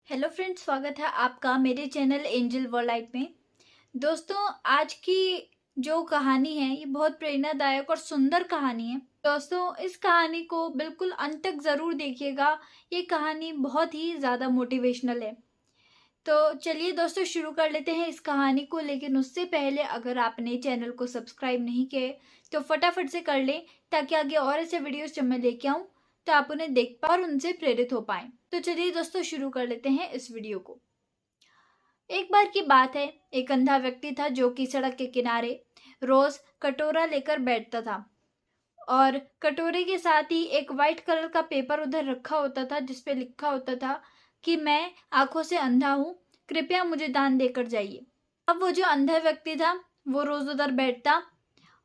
Hello friends, स्वागत है आपका मेरे चैनल एंजल वर्ल्ड में। दोस्तों, आज की जो कहानी है ये बहुत प्रेरणादायक और सुंदर कहानी है। दोस्तों, इस कहानी को बिल्कुल अंत तक ज़रूर देखिएगा। ये कहानी बहुत ही ज़्यादा मोटिवेशनल है। तो चलिए दोस्तों, शुरू कर लेते हैं इस कहानी को। लेकिन उससे पहले अगर आपने चैनल को सब्सक्राइब नहीं किए तो फटाफट से कर लें, ताकि आगे और ऐसे वीडियोस जब मैं लेके आऊँ तो आप उन्हें देख पाए और उनसे प्रेरित हो पाएं। तो चलिए दोस्तों, शुरू कर लेते हैं इस वीडियो को। एक बार की बात है, एक अंधा व्यक्ति था जो कि सड़क के किनारे रोज कटोरा लेकर बैठता था, और कटोरे के साथ ही एक वाइट कलर का पेपर उधर रखा होता था जिसपे लिखा होता था कि मैं आंखों से अंधा हूँ, कृपया मुझे दान देकर जाइए। अब वो जो अंधा व्यक्ति था वो रोज उधर बैठता,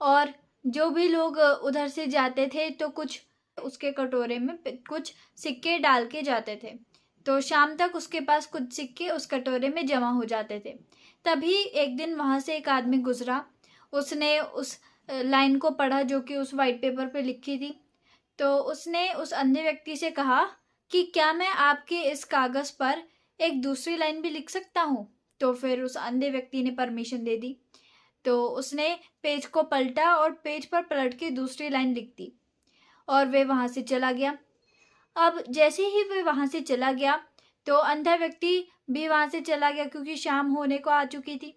और जो भी लोग उधर से जाते थे तो कुछ उसके कटोरे में कुछ सिक्के डाल के जाते थे। तो शाम तक उसके पास कुछ सिक्के उस कटोरे में जमा हो जाते थे। तभी एक दिन वहां से एक आदमी गुजरा। उसने उस लाइन को पढ़ा जो कि उस वाइट पेपर पे लिखी थी। तो उसने उस अंधे व्यक्ति से कहा कि क्या मैं आपके इस कागज पर एक दूसरी लाइन भी लिख सकता हूँ। तो फिर उस अंधे व्यक्ति ने परमिशन दे दी। तो उसने पेज को पलटा और पेज पर पलट के दूसरी लाइन लिख दी, और वे वहां से चला गया। अब जैसे ही वे वहां से चला गया तो अंधा व्यक्ति भी वहां से चला गया, क्योंकि शाम होने को आ चुकी थी।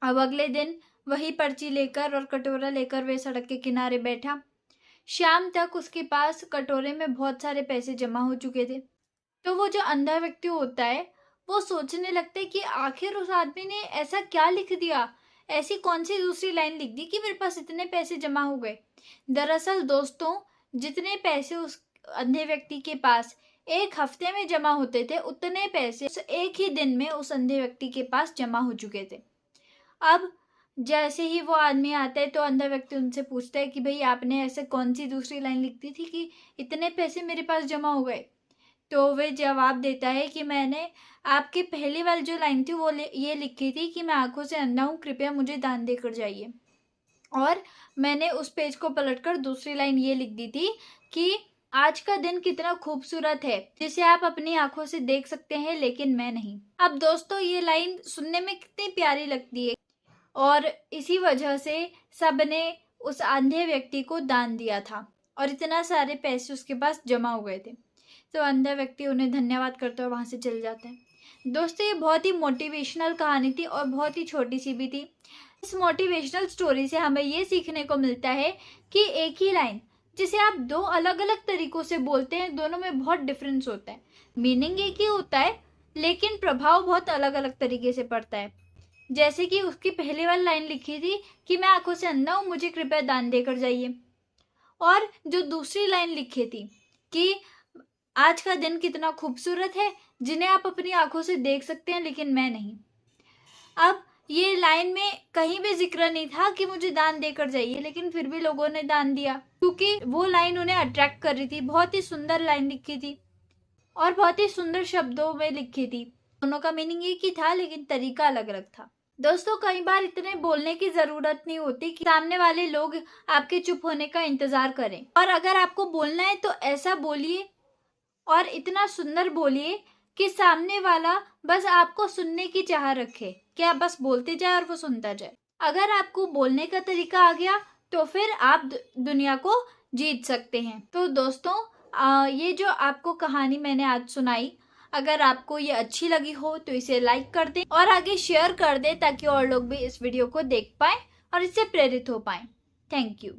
अब अगले दिन वही पर्ची लेकर और कटोरा लेकर वे सड़क के किनारे बैठा। शाम तक उसके पास कटोरे में बहुत सारे पैसे जमा हो चुके थे। तो वो जो अंधा व्यक्ति होता है वो सोचने लगता है कि आखिर उस आदमी ने ऐसा क्या लिख दिया, ऐसी कौन सी दूसरी लाइन लिख दी कि मेरे पास इतने पैसे जमा हो गए। दरअसल दोस्तों, जितने पैसे उस अंधे व्यक्ति के पास एक हफ्ते में जमा होते थे, उतने पैसे उस एक ही दिन में उस अंधे व्यक्ति के पास जमा हो चुके थे। अब जैसे ही वो आदमी आता है तो अंधा व्यक्ति उनसे पूछता है कि भाई, आपने ऐसे कौन सी दूसरी लाइन लिख दी थी कि इतने पैसे मेरे पास जमा हो गए। तो वे जवाब देता है कि मैंने आपकी पहली वाली जो लाइन थी वो ये लिखी थी कि मैं आंखों से अंधा हूँ, कृपया मुझे दान देकर जाइए। और मैंने उस पेज को पलटकर दूसरी लाइन ये लिख दी थी कि आज का दिन कितना खूबसूरत है, जिसे आप अपनी आंखों से देख सकते हैं लेकिन मैं नहीं। अब दोस्तों, ये लाइन सुनने में कितनी प्यारी लगती है, और इसी वजह से सबने उस अंधे व्यक्ति को दान दिया था, और इतना सारे पैसे उसके पास जमा हो गए थे। तो अंधा व्यक्ति उन्हें धन्यवाद करता है और वहां से चल जाता है। दोस्तों, ये बहुत ही मोटिवेशनल कहानी थी और बहुत ही छोटी सी भी थी। इस मोटिवेशनल स्टोरी से हमें ये सीखने को मिलता है कि एक ही लाइन जिसे आप दो अलग अलग तरीकों से बोलते हैं, दोनों में बहुत डिफरेंस होता है। मीनिंग एक ही होता है लेकिन प्रभाव बहुत अलग अलग तरीके से पड़ता है। जैसे कि उसकी पहली वाली लाइन लिखी थी कि मैं आंखों से अंधा हूं, मुझे कृपया दान देकर जाइए। और जो दूसरी लाइन लिखी थी कि आज का दिन कितना खूबसूरत है, जिन्हें आप अपनी आंखों से देख सकते हैं लेकिन मैं नहीं। अब ये लाइन में कहीं भी जिक्र नहीं था कि मुझे दान देकर जाइए, लेकिन फिर भी लोगों ने दान दिया क्योंकि वो लाइन उन्हें अट्रैक्ट कर रही थी। बहुत ही सुंदर लाइन लिखी थी और बहुत ही सुंदर शब्दों में लिखी थी। दोनों का मीनिंग एक ही था लेकिन तरीका अलग अलग था। दोस्तों, कई बार इतने बोलने की जरूरत नहीं होती कि सामने वाले लोग आपके चुप होने का इंतजार करें, और अगर आपको बोलना है तो ऐसा बोलिए और इतना सुंदर बोलिए कि सामने वाला बस आपको सुनने की चाह रखे, कि आप बस बोलते जाए और वो सुनता जाए। अगर आपको बोलने का तरीका आ गया तो फिर आप दुनिया को जीत सकते हैं। तो दोस्तों, ये जो आपको कहानी मैंने आज सुनाई, अगर आपको ये अच्छी लगी हो तो इसे लाइक कर दें और आगे शेयर कर दें, ताकि और लोग भी इस वीडियो को देख पाए और इससे प्रेरित हो पाए। Thank you.